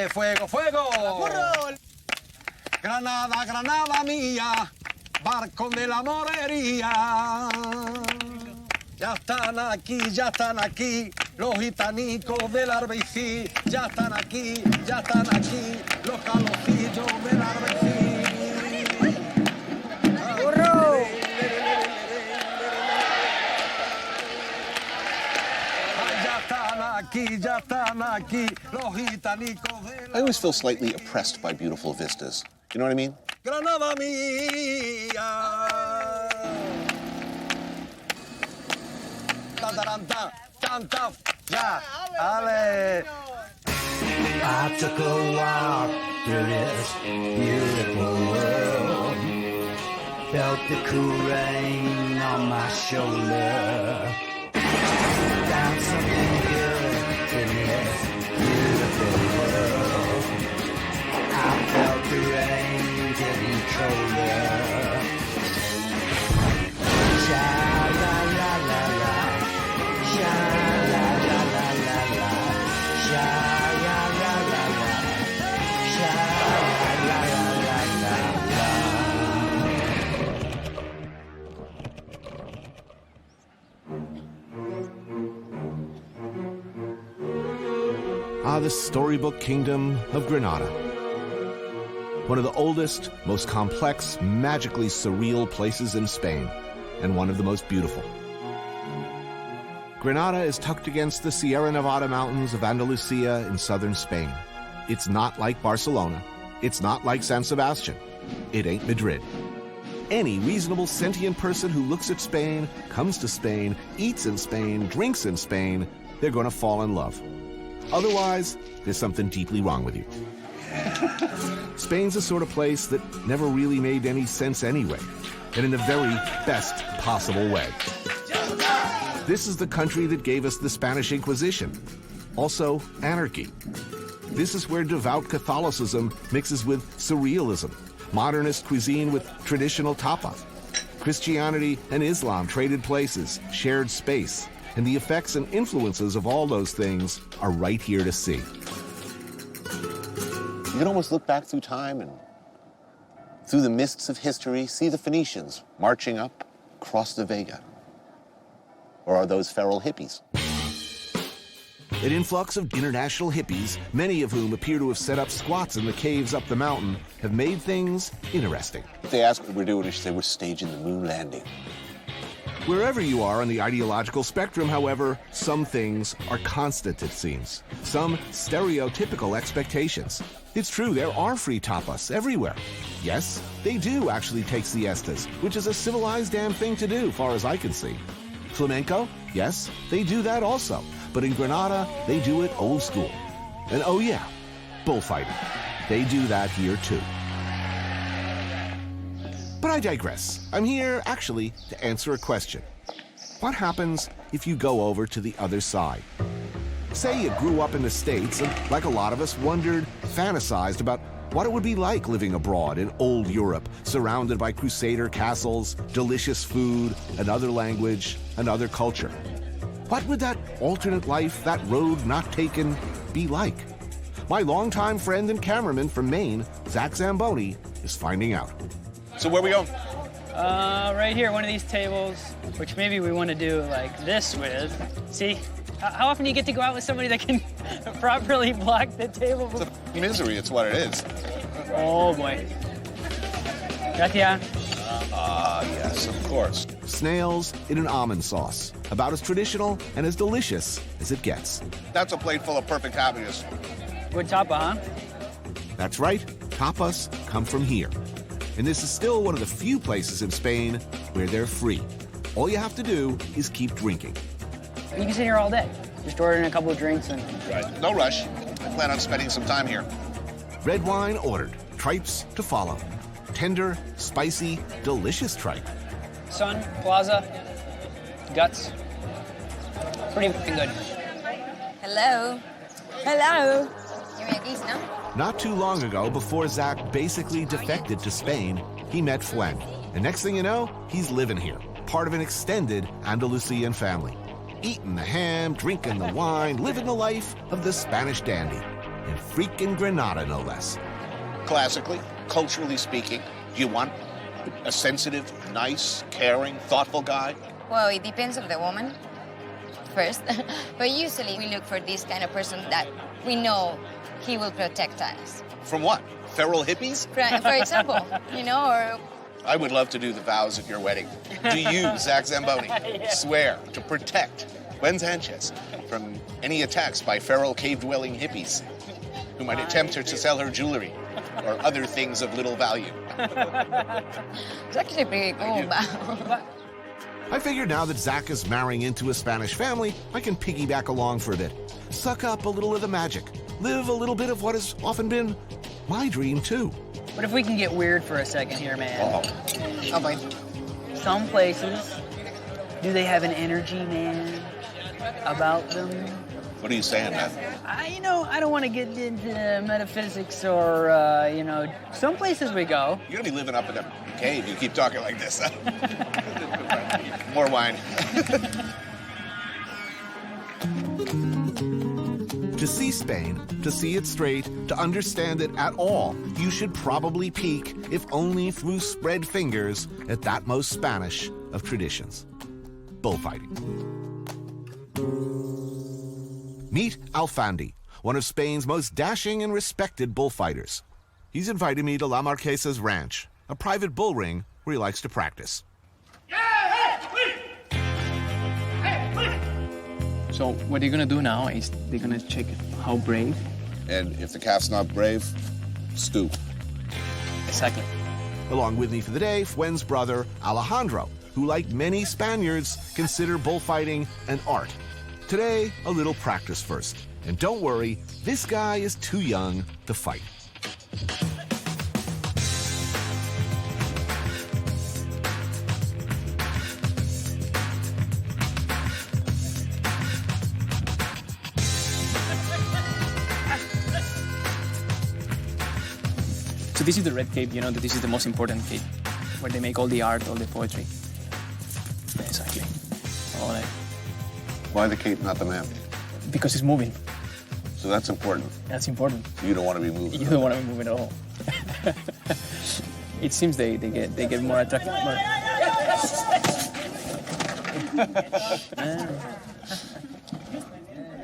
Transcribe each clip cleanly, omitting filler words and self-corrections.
Dale fuego, fuego. Granada, Granada mía, barco de la morería. Ya están aquí, los gitanicos del Arbecí. Ya están aquí, los calocillos del Arbecí. ¡Burro! Ya están aquí, los gitanicos del Arbecí. I always feel slightly oppressed by beautiful vistas. You know what I mean? Granada mía. Tataranta, canta, ya, ale. I took a walk through this beautiful world. Felt the cool rain on my shoulder. Found something good in this beautiful world. I felt the rain getting colder. Sha la la la la, sha la la la la la, sha la la la la, sha la la la la la. The storybook kingdom of Granada. One of the oldest, most complex, magically surreal places in Spain, and one of the most beautiful. Granada is tucked against the Sierra Nevada mountains of Andalucia in southern Spain. It's not like Barcelona. It's not like San Sebastian. It ain't Madrid. Any reasonable sentient person who looks at Spain, comes to Spain, eats in Spain, drinks in Spain, they're going to fall in love. Otherwise, there's something deeply wrong with you. Spain's the sort of place that never really made any sense anyway, and in the very best possible way. This is the country that gave us the Spanish Inquisition, also anarchy. This is where devout Catholicism mixes with surrealism, modernist cuisine with traditional tapas. Christianity and Islam traded places, shared space, and the effects and influences of all those things are right here to see. You can almost look back through time and through the mists of history, see the Phoenicians marching up across the Vega. Or are those feral hippies? An influx of international hippies, many of whom appear to have set up squats in the caves up the mountain, have made things interesting. If they ask what we're doing, we should say we're staging the moon landing. Wherever you are on the ideological spectrum, however, some things are constant, it seems. Some stereotypical expectations. It's true, there are free tapas everywhere. Yes, they do actually take siestas, which is a civilized damn thing to do, far as I can see. Flamenco? Yes, they do that also. But in Granada, they do it old school. And oh yeah, bullfighting. They do that here too. But I digress. I'm here, actually, to answer a question. What happens if you go over to the other side? Say you grew up in the States and, like a lot of us, wondered, fantasized about what it would be like living abroad in old Europe, surrounded by crusader castles, delicious food, another language, another culture. What would that alternate life, that road not taken, be like? My longtime friend and cameraman from Maine, Zach Zamboni, is finding out. So where we going? Right here, one of these tables, which maybe we want to do like this with. See, how often do you get to go out with somebody that can properly block the table? It's a misery, it's what it is. Oh boy. Gracias. Yes, of course. Snails in an almond sauce, about as traditional and as delicious as it gets. That's a plate full of perfect happiness. Good tapa, huh? That's right, tapas come from here. And this is still one of the few places in Spain where they're free. All you have to do is keep drinking. You can sit here all day. Just ordering a couple of drinks and... Right. No rush. I plan on spending some time here. Red wine ordered, tripes to follow. Tender, spicy, delicious tripe. Sun, plaza, guts. Pretty good. Hello. Hello. You're Yankees, no? Not too long ago, before Zach basically defected to Spain, he met Fuen. And next thing you know, he's living here, part of an extended Andalusian family. Eating the ham, drinking the wine, living the life of the Spanish dandy. in freaking Granada, no less. Classically, culturally speaking, do you want a sensitive, nice, caring, thoughtful guy? Well, it depends on the woman first. But usually we look for this kind of person that we know he will protect us. From what? Feral hippies? For example, you know, or I would love to do the vows at your wedding. Do you, Zach Zamboni, swear to protect Fuen Sanchez from any attacks by feral cave-dwelling hippies who might attempt her to sell her jewelry or other things of little value? it's actually pretty cool. I figured now that Zach is marrying into a Spanish family, I can piggyback along for a bit. Suck up a little of the magic. Live a little bit of what has often been my dream, too. What if we can get weird for a second here, man? Oh boy. Some places, do they have an energy, man, about them? What are you saying, man? I don't want to get into metaphysics or, some places we go. You're gonna be living up in a cave. You keep talking like this. More wine. To see Spain, to see it straight, to understand it at all, you should probably peek, if only through spread fingers, at that most Spanish of traditions: bullfighting. Meet Alfandi, one of Spain's most dashing and respected bullfighters. He's invited me to La Marquesa's ranch, a private bull ring where he likes to practice. So what they're gonna do now is they're gonna check how brave. And if the calf's not brave, scoop. Exactly. Along with me for the day, Fuen's brother, Alejandro, who, like many Spaniards, consider bullfighting an art. Today, a little practice first. And don't worry, this guy is too young to fight. So this is the red cave, this is the most important cave, where they make all the art, all the poetry. Exactly. All that. Why the cape, not the man? Because it's moving. So that's important. That's important. You don't want to be moving. You don't want to be moving at all. It seems they get more attractive.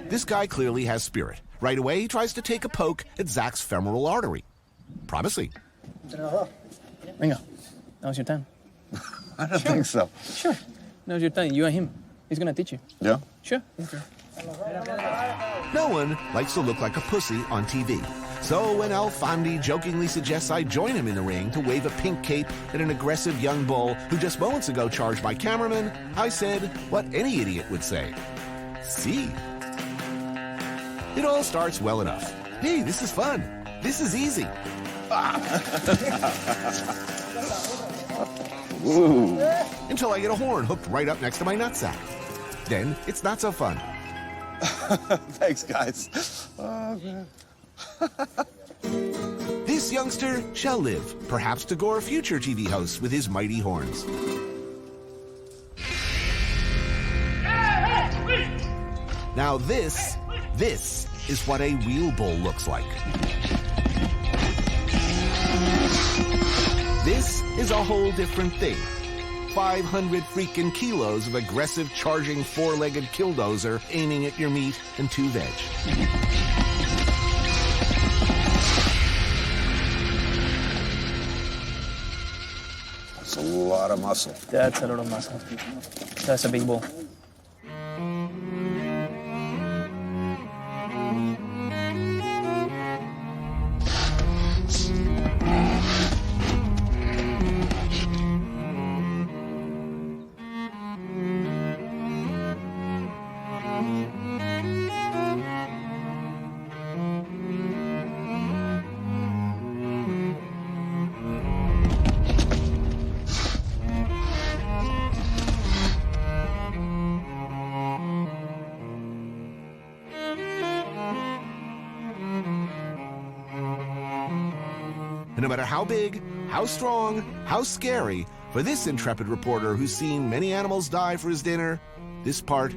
This guy clearly has spirit. Right away, he tries to take a poke at Zach's femoral artery. Promising. Venga, now's your time. I don't think so. Sure. Now's your time. You and him. He's gonna teach you. Yeah? Sure. No one likes to look like a pussy on TV. So when Alfandi jokingly suggests I join him in the ring to wave a pink cape at an aggressive young bull who just moments ago charged my cameraman, I said what any idiot would say. See? It all starts well enough. Hey, this is fun. This is easy. Ooh. Until I get a horn hooked right up next to my nutsack. Then it's not so fun. Thanks, guys. Oh, man. This youngster shall live, perhaps to gore future TV hosts with his mighty horns. Now this is what a real bull looks like. This is a whole different thing. 500 freaking kilos of aggressive charging four-legged killdozer aiming at your meat and two veg. That's a lot of muscle. That's a lot of muscle. That's a big bull. No matter how big, how strong, how scary, for this intrepid reporter who's seen many animals die for his dinner, this part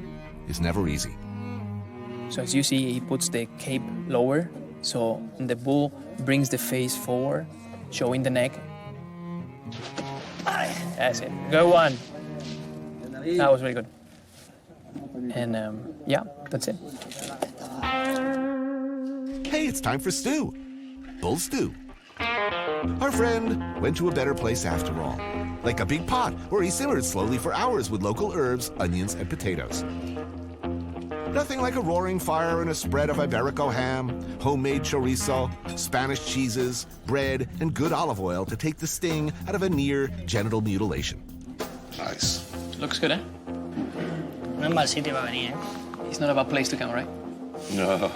is never easy. So as you see, he puts the cape lower So the bull brings the face forward, showing the neck. That's it. Go one. That was really good. And yeah, that's it. Hey, it's time for stew. Bull stew. Our friend went to a better place after all. Like a big pot where he simmered slowly for hours with local herbs, onions, and potatoes. Nothing like a roaring fire and a spread of Iberico ham, homemade chorizo, Spanish cheeses, bread, and good olive oil to take the sting out of a near genital mutilation. Nice. Looks good, eh? No es mal sitio para venir, ¿eh? It's not a bad place to come, right? No.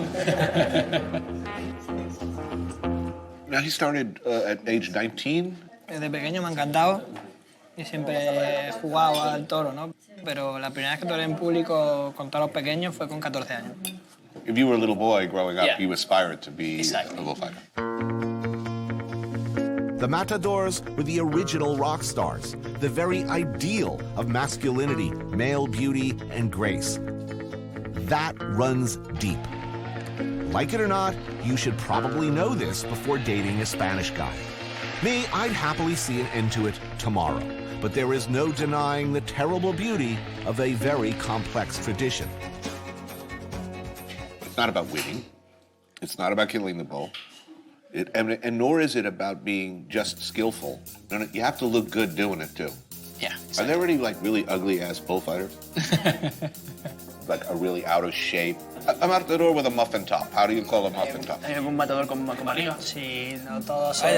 Now he started at age 19. Desde pequeño me ha encantado y siempre he jugado al toro, ¿no? Pero la primera vez que toré en público con toros pequeños fue con 14 años. If you were a little boy growing up, Yeah. you aspired to be Exactly. a bullfighter. The matadors were the original rock stars, the very ideal of masculinity, male beauty, and grace. That runs deep. Like it or not, you should probably know this before dating a Spanish guy. Me, I'd happily see an end to it tomorrow, but there is no denying the terrible beauty of a very complex tradition. It's not about winning. It's not about killing the bull. And nor is it about being just skillful. No, you have to look good doing it too. Yeah. Are there any like really ugly ass bullfighters? Like a really out of shape? A matador with a muffin top. How do you call a muffin top? ¿Hay algún matador con barriga? Sí, no todos son...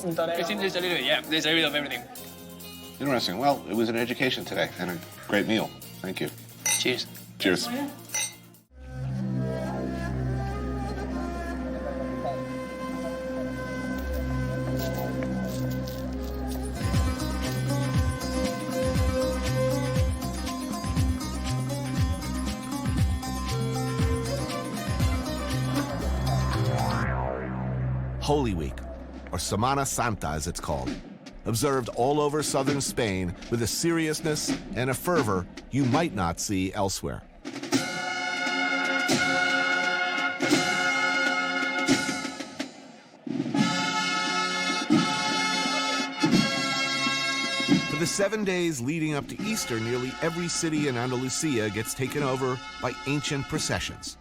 Un torero. There's a little, yeah, there's a bit of everything. Interesting. Well, it was an education today and a great meal. Thank you. Cheers. Cheers. Holy Week, or Semana Santa as it's called, observed all over southern Spain with a seriousness and a fervor you might not see elsewhere. For the 7 days leading up to Easter, nearly every city in Andalucia gets taken over by ancient processions.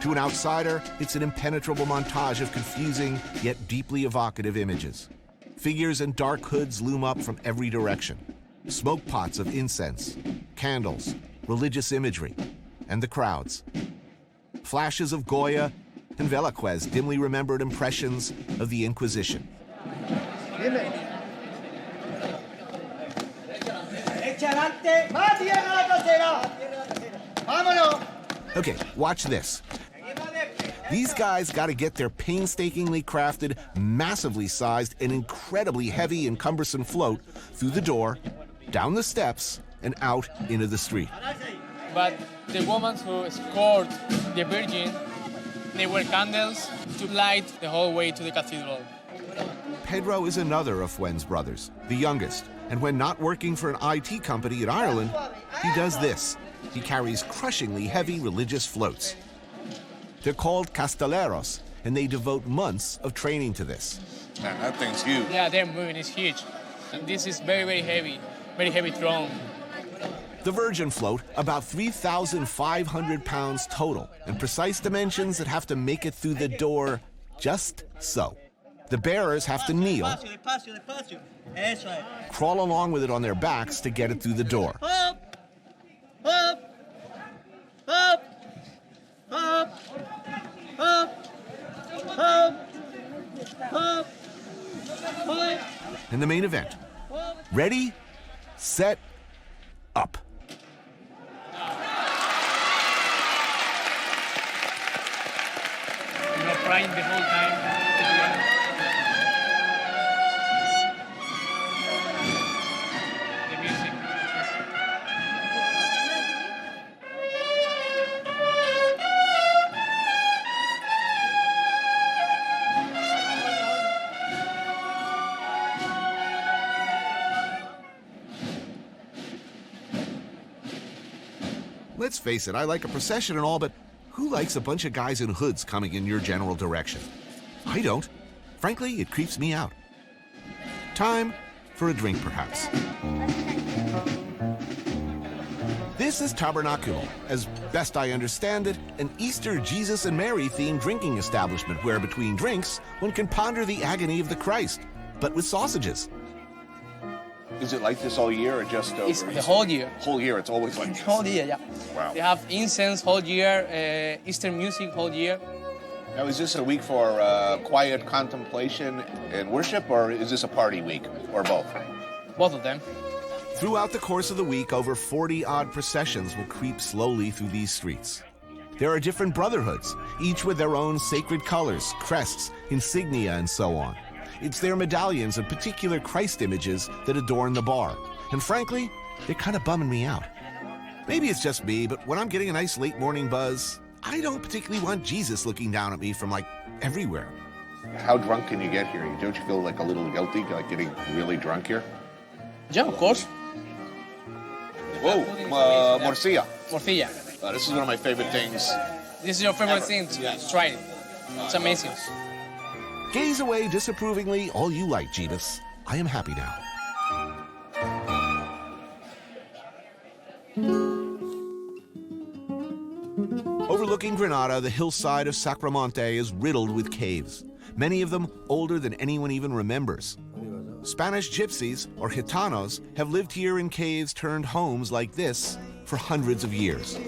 To an outsider, it's an impenetrable montage of confusing yet deeply evocative images. Figures in dark hoods loom up from every direction. Smoke pots of incense, candles, religious imagery, and the crowds. Flashes of Goya and Velázquez, dimly remembered impressions of the Inquisition. Okay, watch this. These guys got to get their painstakingly crafted, massively sized, and incredibly heavy and cumbersome float through the door, down the steps, and out into the street. But the women who escort the Virgin, they wear candles to light the whole way to the cathedral. Pedro is another of Fuen's brothers, the youngest, and when not working for an IT company in Ireland, he does this. He carries crushingly heavy religious floats. They're called castelleros, and they devote months of training to this. Man, that thing's huge. Yeah, they're moving, it's huge. And this is very heavy throne. The Virgin float, about 3,500 pounds total, and precise dimensions that have to make it through the door just so. The bearers have to kneel, crawl along with it on their backs to get it through the door. And the main event. Ready, set, up. You're crying the whole time. The music. Let's face it, I like a procession and all, but Who likes a bunch of guys in hoods coming in your general direction? I don't. Frankly, it creeps me out. Time for a drink, perhaps. This is Tabernacle, as best I understand it, an Easter Jesus and Mary-themed drinking establishment where between drinks, one can ponder the agony of the Christ, but with sausages. Is it like this all year or just over? It's the whole year. Whole year, it's always like this. Whole year, yeah. Wow. They have incense whole year, Easter music whole year. Now, is this a week for quiet contemplation and worship, or is this a party week, or both? Both of them. Throughout the course of the week, over 40-odd processions will creep slowly through these streets. There are different brotherhoods, each with their own sacred colors, crests, insignia, and so on. It's their medallions and particular Christ images that adorn the bar. And frankly, they're kind of bumming me out. Maybe it's just me, but when I'm getting a nice late morning buzz, I don't particularly want Jesus looking down at me from, like, everywhere. How drunk can you get here? Don't you feel like a little guilty, like getting really drunk here? Yeah, of course. Whoa, morcilla. Morcilla. This is one of my favorite things. This is your favorite Ever. thing? Yes. Try it. It's amazing. Gaze away disapprovingly all you like, Jeebus. I am happy now. Overlooking Granada, the hillside of Sacromonte is riddled with caves, many of them older than anyone even remembers. Spanish gypsies, or gitanos, have lived here in caves turned homes like this for hundreds of years.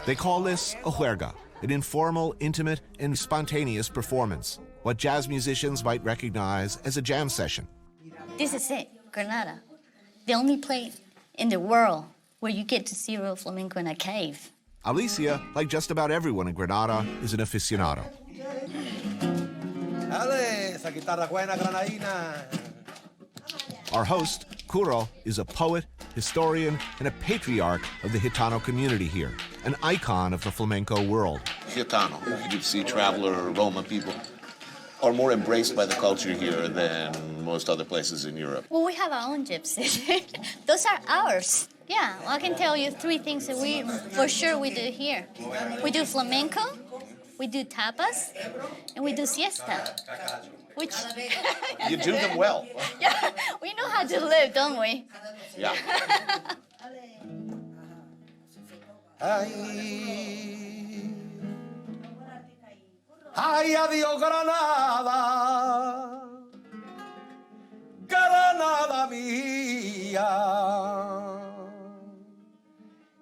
They call this a juerga, an informal, intimate, and spontaneous performance, what jazz musicians might recognize as a jam session. This is it, Granada. The only place in the world where you get to see real flamenco in a cave. Alicia, like just about everyone in Granada, is an aficionado. Dale, esa guitarra buena granadina. Our host, Curo, is a poet, historian, and a patriarch of the Gitano community here, an icon of the flamenco world. Gitano, Gypsy, traveler, Roma people, are more embraced by the culture here than most other places in Europe. Well, we have our own gypsies. Those are ours. Yeah, well, I can tell you 3 things that we do here. We do flamenco, we do tapas, and we do siesta. Which You do them well. yeah, we know how to live, don't we? Yeah. Ay, ay, adiós Granada, Granada mía,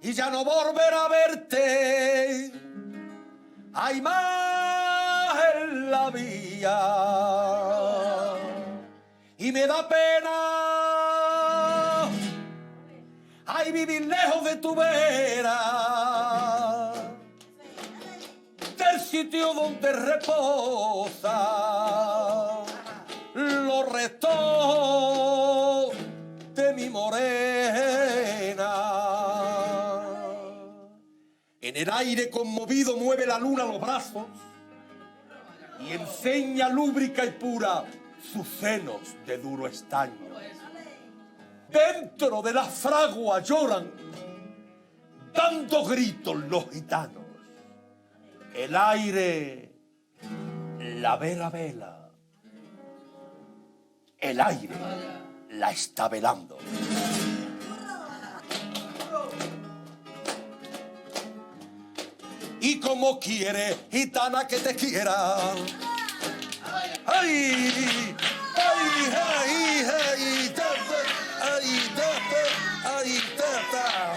y ya no volveré a verte, ay, más en la vía, y me da pena. Ay, vivir lejos de tu vera, del sitio donde reposa los restos de mi morena. En el aire conmovido mueve la luna los brazos y enseña lúbrica y pura sus senos de duro estaño. Dentro de la fragua lloran, dando gritos los gitanos. El aire, la vela, el aire la está velando. Y como quiere, gitana, que te quiera. ¡Ay! ¡Ay, ay, ay! ¡Ay, tata!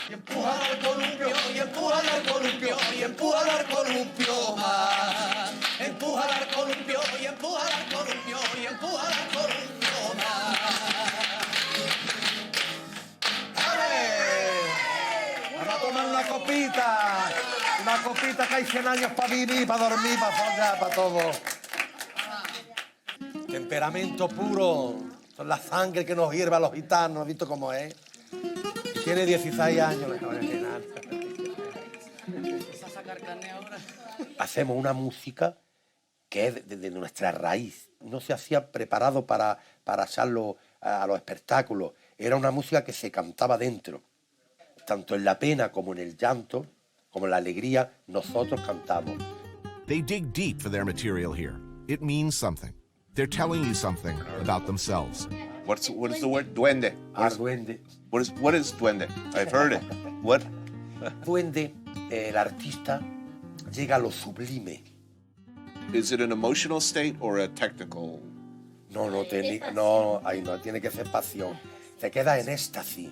Y empuja al columpio, y empuja al columpio, y empuja al columpio más. Empuja al columpio, y empuja al columpio, y empuja al columpio más. copita que hay 100 años para vivir, para dormir, para follar, para todo. Temperamento puro, son la sangre que nos hierve a los gitanos, ¿has visto cómo es? Tiene 16 años, me joder, nada. Hacemos una música que es desde nuestra raíz. No se hacía preparado para echarlo a los espectáculos. Era una música que se cantaba dentro. Tanto en la pena como en el llanto, como en la alegría, nosotros cantamos. They dig deep for their material here. It means something. They're telling you something about themselves. What is the word? Duende. Duende. What is duende? I've heard it. What? Duende, el artista llega a lo sublime. Is it an emotional state or a technical? No, tiene que ser pasión. Te queda en éxtasis.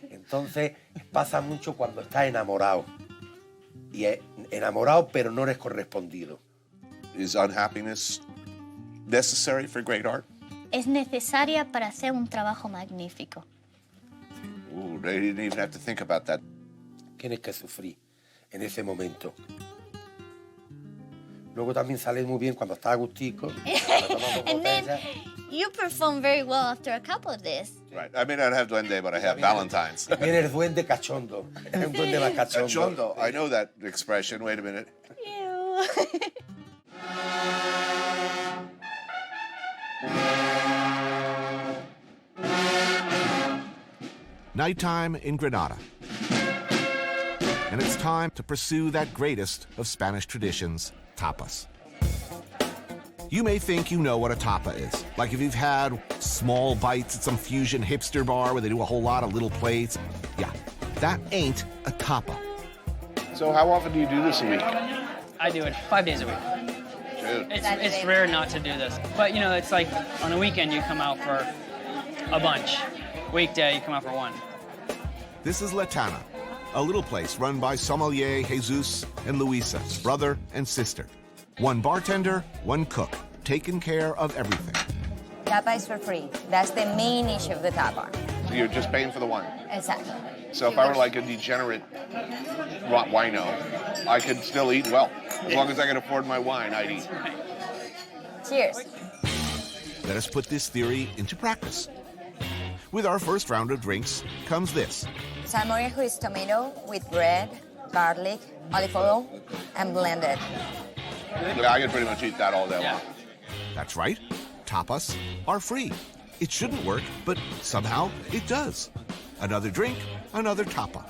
Entonces pasa mucho cuando estás enamorado. Y es enamorado pero no eres correspondido. Is unhappiness necessary for great art? Es necesaria para hacer un trabajo magnífico. Ooh, they didn't even have to think about that. Tienes que sufrir en ese momento. Luego también sale muy bien cuando estás agustico. And then you perform very well after a couple of this. Right. I may not have duende, but I have Valentine's. Viene el duende cachondo. Es un duende más cachondo. Cachondo. I know that expression. Wait a minute. Ew. Nighttime in Granada. And it's time to pursue that greatest of Spanish traditions, tapas. You may think you know what a tapa is. Like if you've had small bites at some fusion hipster bar where they do a whole lot of little plates. Yeah, that ain't a tapa. So how often do you do this a week? I do it 5 days a week. Dude. It's rare not to do this. But, you know, it's like on a weekend you come out for a bunch. Weekday you come out for one. This is La Tana, a little place run by sommelier Jesus and Luisa, brother and sister. One bartender, one cook, taking care of everything. Tapa is for free. That's the main issue of the tapa. So you're just paying for the wine. Exactly. So if I were like a degenerate wino, I could still eat well. As long as I can afford my wine, I'd eat. Cheers. Let us put this theory into practice. With our first round of drinks comes this. Salmorejo is tomato with bread, garlic, olive oil, and blended. Yeah, I could pretty much eat that all day long. That's right. Tapas are free. It shouldn't work, but somehow it does. Another drink, another tapa.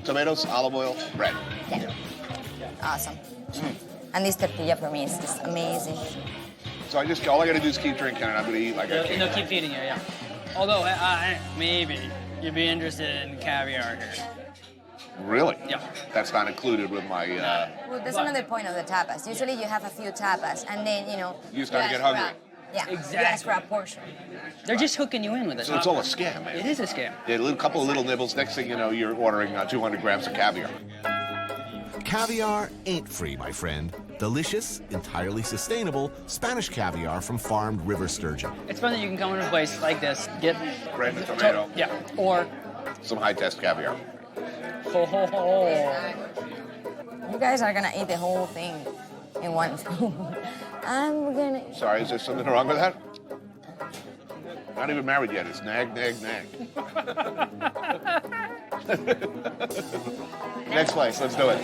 Tomatoes, olive oil, bread. Yeah. Awesome. And this tortilla for me is just amazing. So all I gotta do is keep drinking and I'm gonna eat like a king. They'll keep feeding you, yeah. Although, maybe you'd be interested in caviar here. Really? Yeah. That's not included with my... Well, that's another point of the tapas. Usually you have a few tapas and then, You start to get ask for hungry. You ask for a portion. They're just hooking you in with it. So it's all a scam, man. It is a scam. A couple of little nibbles. Next thing you know, you're ordering 200 grams of caviar. Caviar ain't free, my friend. Delicious, entirely sustainable Spanish caviar from farmed river sturgeon. It's fun that you can come into a place like this, get... Bread and tomato. Yeah, or... Some high-test caviar. Ho, ho, ho. You guys are gonna eat the whole thing in one food. I'm gonna... Sorry, is there something wrong with that? Not even married yet. It's nag, nag, nag. Next place, let's do it.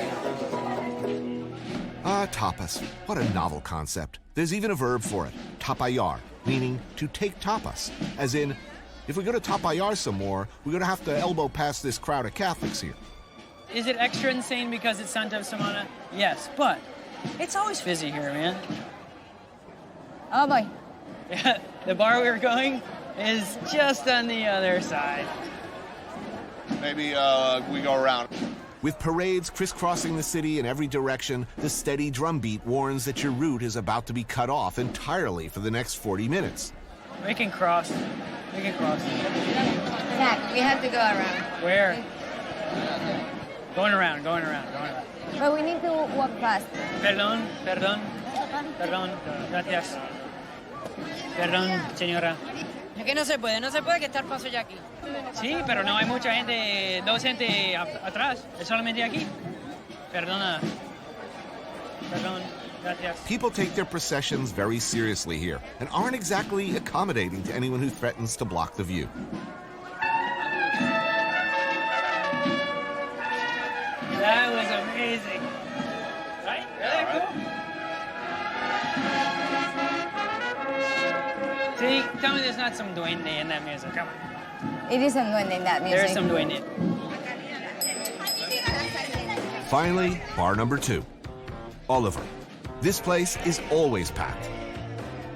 Tapas. What a novel concept. There's even a verb for it, tapayar, meaning to take tapas. As in, if we go to tapayar some more, we're going to have to elbow past this crowd of Catholics here. Is it extra insane because it's Santa Semana? Yes, but it's always busy here, man. Oh boy. Yeah, the bar we were going is just on the other side. Maybe we go around. With parades crisscrossing the city in every direction, the steady drumbeat warns that your route is about to be cut off entirely for the next 40 minutes. We can cross. We can cross. Zach, we have to go around. Where? Going around. But we need to walk past. Perdón. Gracias. Perdón, señora. Es que no se puede que estar paso ya aquí. Sí, pero no hay mucha gente, dos gente atrás. Es solamente aquí. Perdona. Perdón. Gracias. People take their processions very seriously here and aren't exactly accommodating to anyone who threatens to block the view. That was amazing. Right? Really cool. See, tell me there's not some duende in that music. Come on. It is some duende in that music. There's some duende. Finally, bar number 2. Oliver. This place is always packed.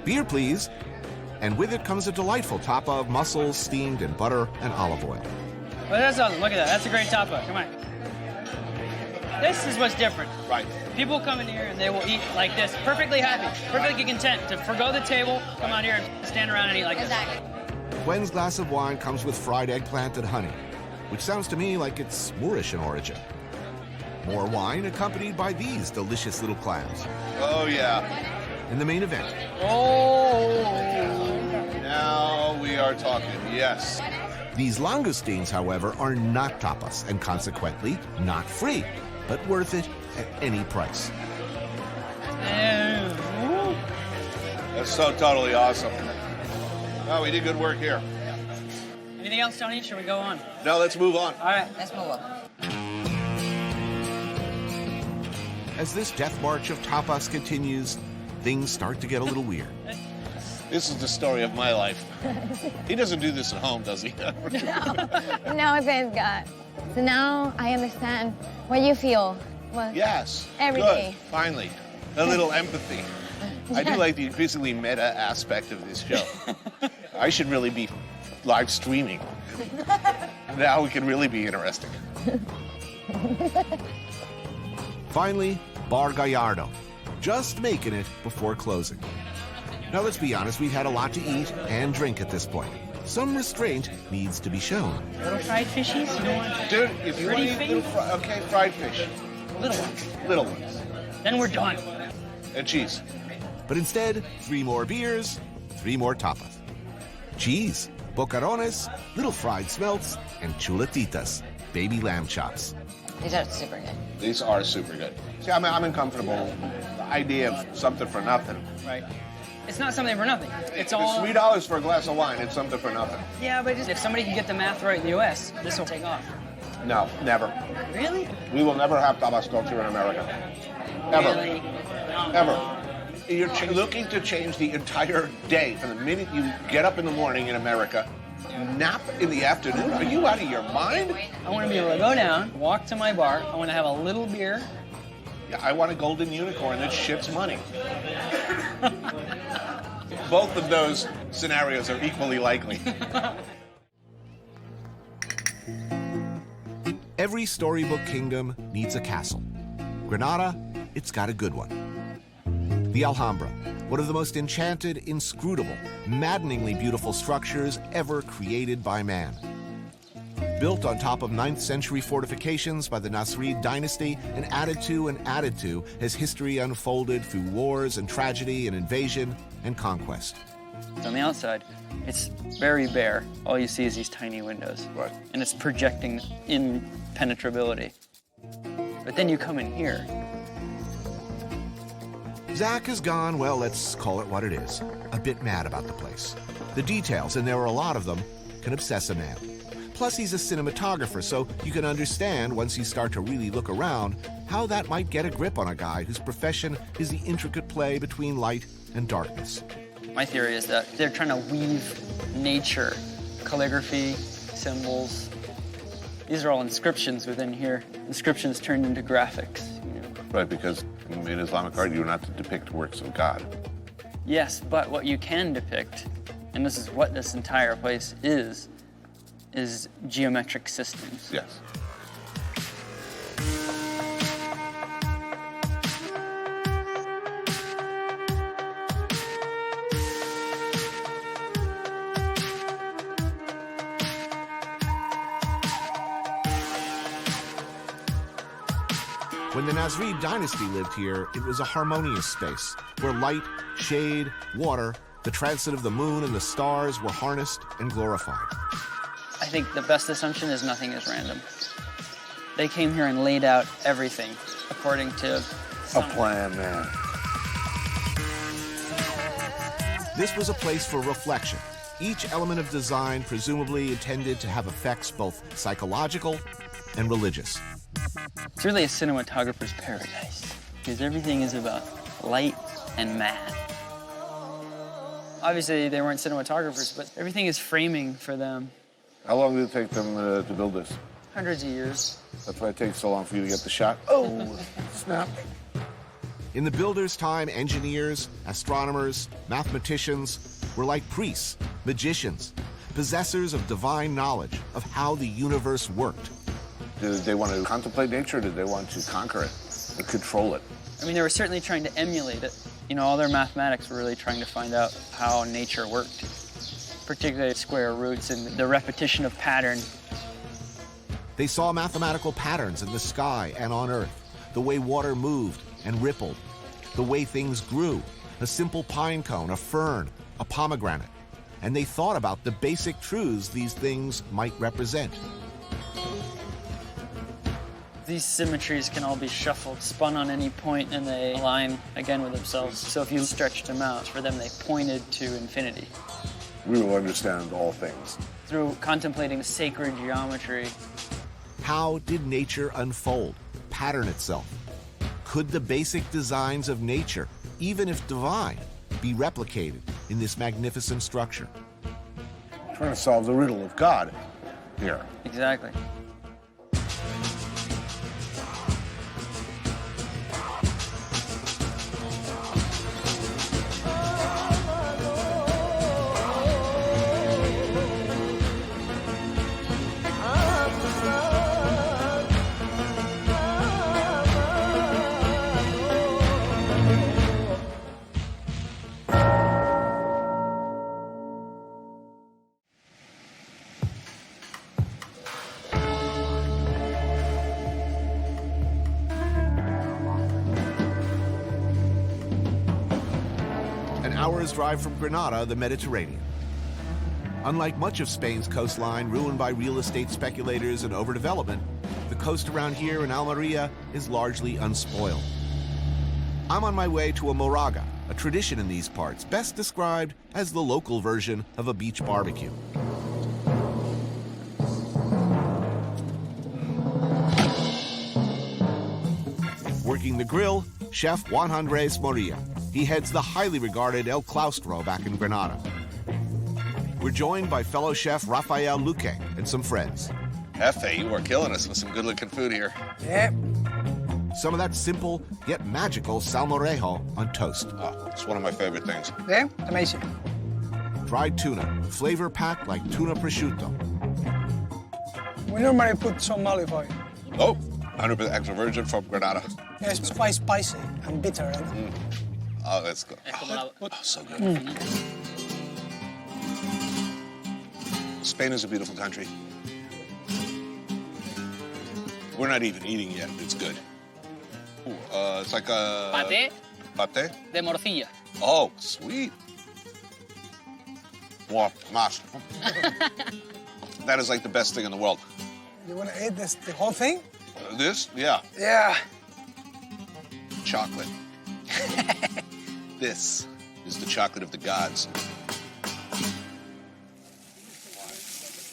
Beer, please. And with it comes a delightful tapa of mussels steamed in butter and olive oil. Well, that's awesome. Look at that. That's a great tapa. Come on. This is what's different. Right. People come in here and they will eat like this, perfectly happy, perfectly content to forgo the table, come out here and stand around and eat like this. Fuen's glass of wine comes with fried eggplant and honey, which sounds to me like it's Moorish in origin. More wine accompanied by these delicious little clams. Oh, yeah. In the main event, Oh. Now we are talking, yes. these langoustines, however, are not tapas and consequently not free, but worth it at any price. That's so totally awesome. Oh, we did good work here. Anything else, Tony? Should we go on? Now let's move on. All right. Let's move on. As this death march of tapas continues, things start to get a little weird. This is the story of my life. He doesn't do this at home, does he? No, thank God. So now I understand what you feel. Well, Yes. Every Good. day. Finally. A little empathy. I do like the increasingly meta aspect of this show. I should really be live streaming. Now it can really be interesting. Finally, Bar Gallardo, just making it before closing. Now let's be honest, we've had a lot to eat and drink at this point. Some restraint needs to be shown. Little fried fishies? You don't want Dude, if you want to Pretty eat okay, fried fish. little ones. Little ones. Then we're done. And cheese. But instead, 3 more beers, 3 more tapas. Cheese, bocarones, little fried smelts, and chuletitas, baby lamb chops. these are super good. These are super good. See, I'm uncomfortable. The idea of something for nothing. Right. It's not something for nothing. It's It's all. $3 for a glass of wine. It's something for nothing. Yeah, but if somebody can get the math right in the U.S., this will take off. No, never. Really? We will never have tapas culture in America. Ever. Really? Ever. You're looking to change the entire day from the minute you get up in the morning in America, nap in the afternoon. Are you out of your mind? I want to be able to go down, walk to my bar. I want to have a little beer. Yeah, I want a golden unicorn that shits money. Both of those scenarios are equally likely. Every storybook kingdom needs a castle. Granada, it's got a good one. The Alhambra, one of the most enchanted, inscrutable, maddeningly beautiful structures ever created by man. Built on top of 9th century fortifications by the Nasrid dynasty and added to as history unfolded through wars and tragedy and invasion and conquest. On the outside, it's very bare. All you see is these tiny windows. Right. And it's projecting impenetrability. But then you come in here. Zach is gone, well, let's call it what it is. A bit mad about the place. The details, and there are a lot of them, can obsess a man. Plus, he's a cinematographer, so you can understand, once you start to really look around, how that might get a grip on a guy whose profession is the intricate play between light and darkness. My theory is that they're trying to weave nature, calligraphy, symbols. These are all inscriptions within here. Inscriptions turned into graphics. You know. Right, because in Islamic art, you're not to depict works of God. Yes, but what you can depict, and this is what this entire place is geometric systems. Yes. When the Nasrid dynasty lived here, it was a harmonious space where light, shade, water, the transit of the moon and the stars were harnessed and glorified. I think the best assumption is nothing is random. They came here and laid out everything according to A plan, man. This was a place for reflection. Each element of design presumably intended to have effects both psychological and religious. It's really a cinematographer's paradise because everything is about light and matte. Obviously, they weren't cinematographers, but everything is framing for them. How long did it take them to build this? Hundreds of years. That's why it takes so long for you to get the shot. Oh, snap. In the builders' time, engineers, astronomers, mathematicians were like priests, magicians, possessors of divine knowledge of how the universe worked. Did they want to contemplate nature, or did they want to conquer it and control it? I mean, they were certainly trying to emulate it. You know, all their mathematics were really trying to find out how nature worked, particularly square roots and the repetition of pattern. They saw mathematical patterns in the sky and on Earth, the way water moved and rippled, the way things grew, a simple pine cone, a fern, a pomegranate. And they thought about the basic truths these things might represent. These symmetries can all be shuffled, spun on any point, and they align again with themselves. So if you stretched them out, for them they pointed to infinity. We will understand all things. Through contemplating sacred geometry. How did nature unfold, pattern itself? Could the basic designs of nature, even if divine, be replicated in this magnificent structure? Trying to solve the riddle of God here. Exactly. Hour's drive from Granada, the Mediterranean. Unlike much of Spain's coastline ruined by real estate speculators and overdevelopment, the coast around here in Almeria is largely unspoiled. I'm on my way to a moraga, a tradition in these parts, best described as the local version of a beach barbecue. Working the grill, Chef Juan Andres Moria. He heads the highly regarded El Claustro back in Granada. We're joined by fellow chef Rafael Luque and some friends. Jefe, you are killing us with some good-looking food here. Yep. Some of that simple yet magical salmorejo on toast. Oh, it's one of my favorite things. Yeah, amazing. Dried tuna, flavor-packed like tuna prosciutto. We normally put some olive oil. Oh, 100% extra virgin from Granada. Yeah, it's quite spicy and bitter. Oh, that's good. Oh, so good. Spain is a beautiful country. We're not even eating yet. It's good. Ooh, it's like a... Paté Paté? de morcilla. Oh, sweet. Wow, mas. That is like the best thing in the world. You want to eat this, the whole thing? This? Yeah. Yeah. Chocolate. This is the chocolate of the gods.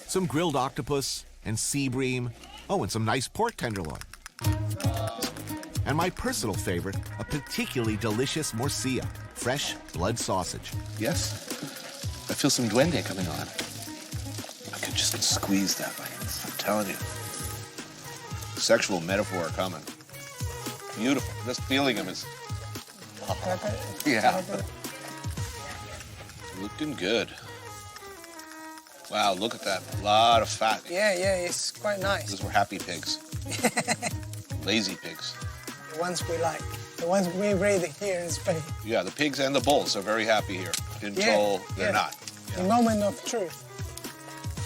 Some grilled octopus and sea bream. Oh, and some nice pork tenderloin. And my personal favorite, a particularly delicious morcilla, fresh blood sausage. Yes. I feel some duende coming on. I could just squeeze that like this. I'm telling you. Sexual metaphor coming. Beautiful. Just feeling him is... Yeah. Looking good. Wow, look at that. A lot of fat. Yeah, it's quite nice. These were happy pigs. Lazy pigs. The ones we like. The ones we breed here in Spain. Yeah, the pigs and the bulls are very happy here until they're not. The moment of truth.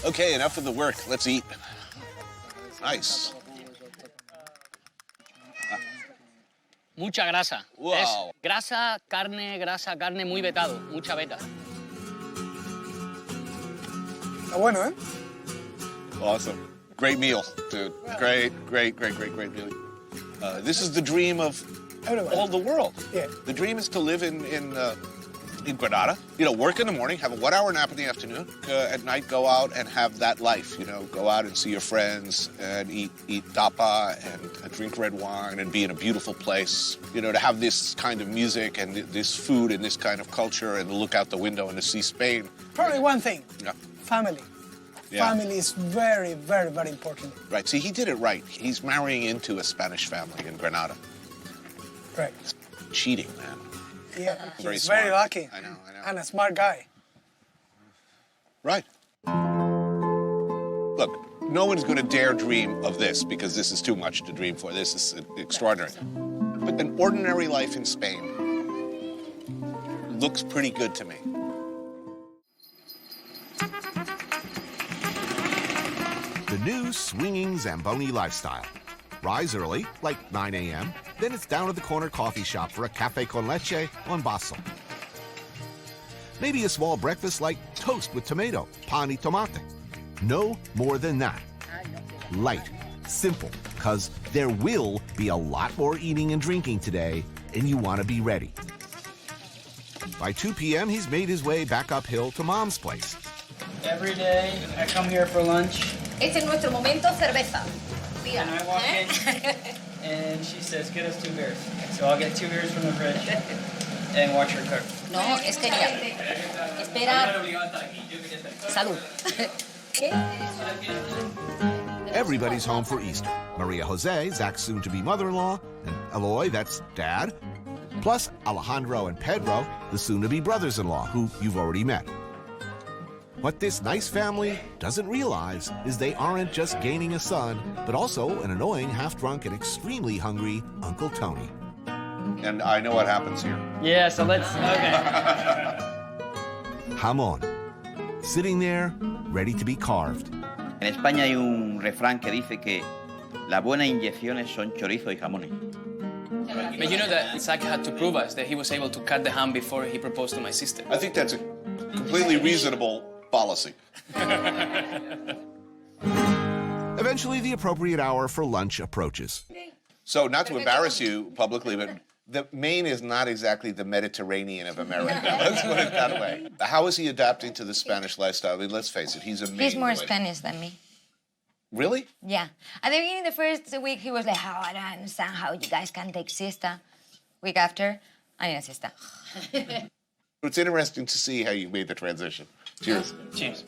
Okay, enough of the work. Let's eat. Nice. Mucha grasa. Wow. Es grasa, carne, muy vetado. Mucha beta. Está bueno, ¿eh? Awesome. Great meal, dude. Great meal. This is the dream of all the world. Yeah. The dream is to live in Granada. You know, work in the morning, have a 1 hour nap in the afternoon, at night go out and have that life. You know, go out and see your friends and eat tapa and drink red wine and be in a beautiful place. You know, to have this kind of music and this food and this kind of culture and look out the window and to see Spain. Probably one thing. Yeah. Family. Yeah. Family is very, very, very important. Right. See, he did it right. He's marrying into a Spanish family in Granada. Right. Cheating, man. Yeah, Very he's smart. very lucky. I know. And a smart guy. Right. Look, no one's going to dare dream of this because this is too much to dream for. This is extraordinary. But an ordinary life in Spain looks pretty good to me. The new swinging Zamboni lifestyle. Rise early, like 9 a.m., then it's down to the corner coffee shop for a cafe con leche on baso. Maybe a small breakfast like toast with tomato, pan y tomate. No more than that. Light, simple, because there will be a lot more eating and drinking today, and you want to be ready. By 2 p.m., he's made his way back uphill to Mom's place. Every day I come here for lunch. Este es nuestro momento cerveza. And I walk in, and she says, get us 2 beers. So I'll get 2 beers from the fridge and watch her cook. No, es que mira. Espera. Salud. Everybody's home for Easter. Maria Jose, Zach's soon-to-be mother-in-law, and Eloy, that's Dad, plus Alejandro and Pedro, the soon-to-be brothers-in-law, who you've already met. What this nice family doesn't realize is they aren't just gaining a son, but also an annoying, half-drunk, and extremely hungry Uncle Tony. And I know what happens here. Yeah, so let's, okay. Jamón. Sitting there, ready to be carved. En España hay un refrán que dice que las buenas inyecciones son chorizo y jamones. But you know that Zach had to prove us that he was able to cut the ham before he proposed to my sister. I think that's a completely reasonable policy. Eventually, the appropriate hour for lunch approaches. So, not to embarrass you publicly, but the Maine is not exactly the Mediterranean of America. Let's put it that way. How is he adapting to the Spanish lifestyle? I mean, let's face it, he's a Maine He's more boy. Spanish than me. Really? Yeah. At the beginning, the first week, he was like, oh, I don't understand how you guys can take siesta. Week after, I need a siesta. It's interesting to see how you made the transition. Cheers. Cheers.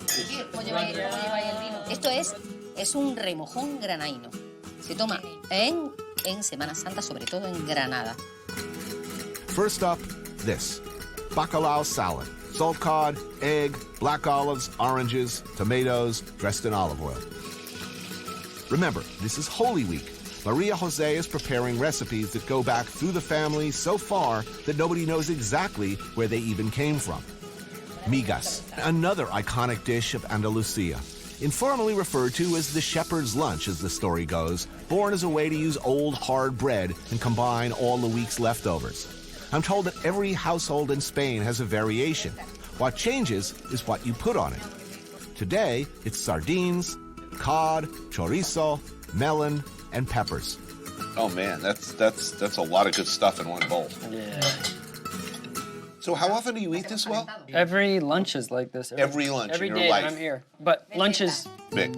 Esto es un remojón granaíno. Se toma en Semana Santa, sobre todo en Granada. First up, this. Bacalao salad. Salt cod, egg, black olives, oranges, tomatoes, dressed in olive oil. Remember, this is Holy Week. Maria Jose is preparing recipes that go back through the family so far that nobody knows exactly where they even came from. Migas, another iconic dish of Andalucia. Informally referred to as the shepherd's lunch, as the story goes, born as a way to use old hard bread and combine all the week's leftovers. I'm told that every household in Spain has a variation. What changes is what you put on it. Today, it's sardines, cod, chorizo, melon, and peppers. Oh man, that's a lot of good stuff in one bowl. Yeah. So how often do you eat this well? Every lunch is like this. Every lunch Every in your day life. that I'm here. But lunch is Big.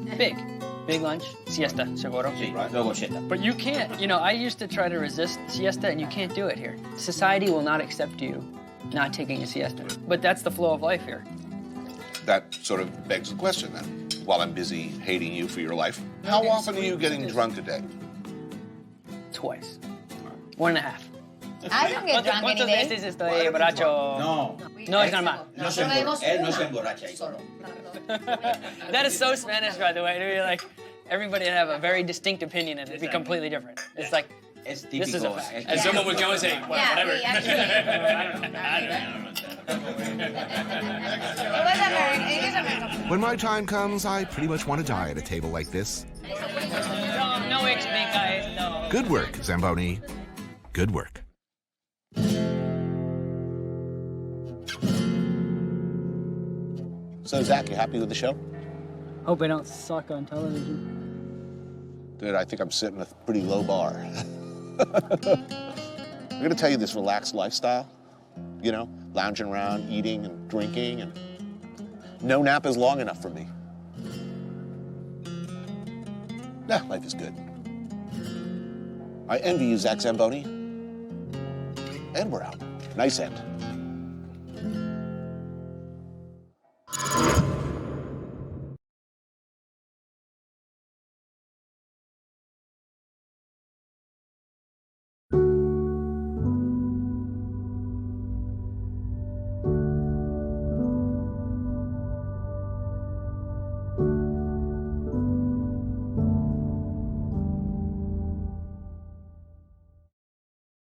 big lunch. Siesta, seguro. Luego siesta. But you can't, I used to try to resist siesta, and you can't do it here. Society will not accept you not taking a siesta. But that's the flow of life here. That sort of begs the question then. While I'm busy hating you for your life, how often are you getting drunk a day? Twice. 1.5. I don't get drunk any ¿Cuántas day. veces estoy borracho? No. No, es normal. Él no se emborracha. That is so Spanish, by the way. To be like, everybody have a very distinct opinion and it'd be completely different. It's like, Es this is a típico. fact. And someone would go and say, well, Yeah, whatever. we actually. It is American. When my time comes, I pretty much want to die at a table like this. No explica esto. Good work, Zamboni. Good work. So Zach, you happy with the show? Hope I don't suck on television. Dude, I think I'm setting a pretty low bar. I'm gonna tell you this relaxed lifestyle, you know, lounging around, eating and drinking, and no nap is long enough for me. Nah, life is good. I envy you, Zach Zamboni. And we're out. Nice end.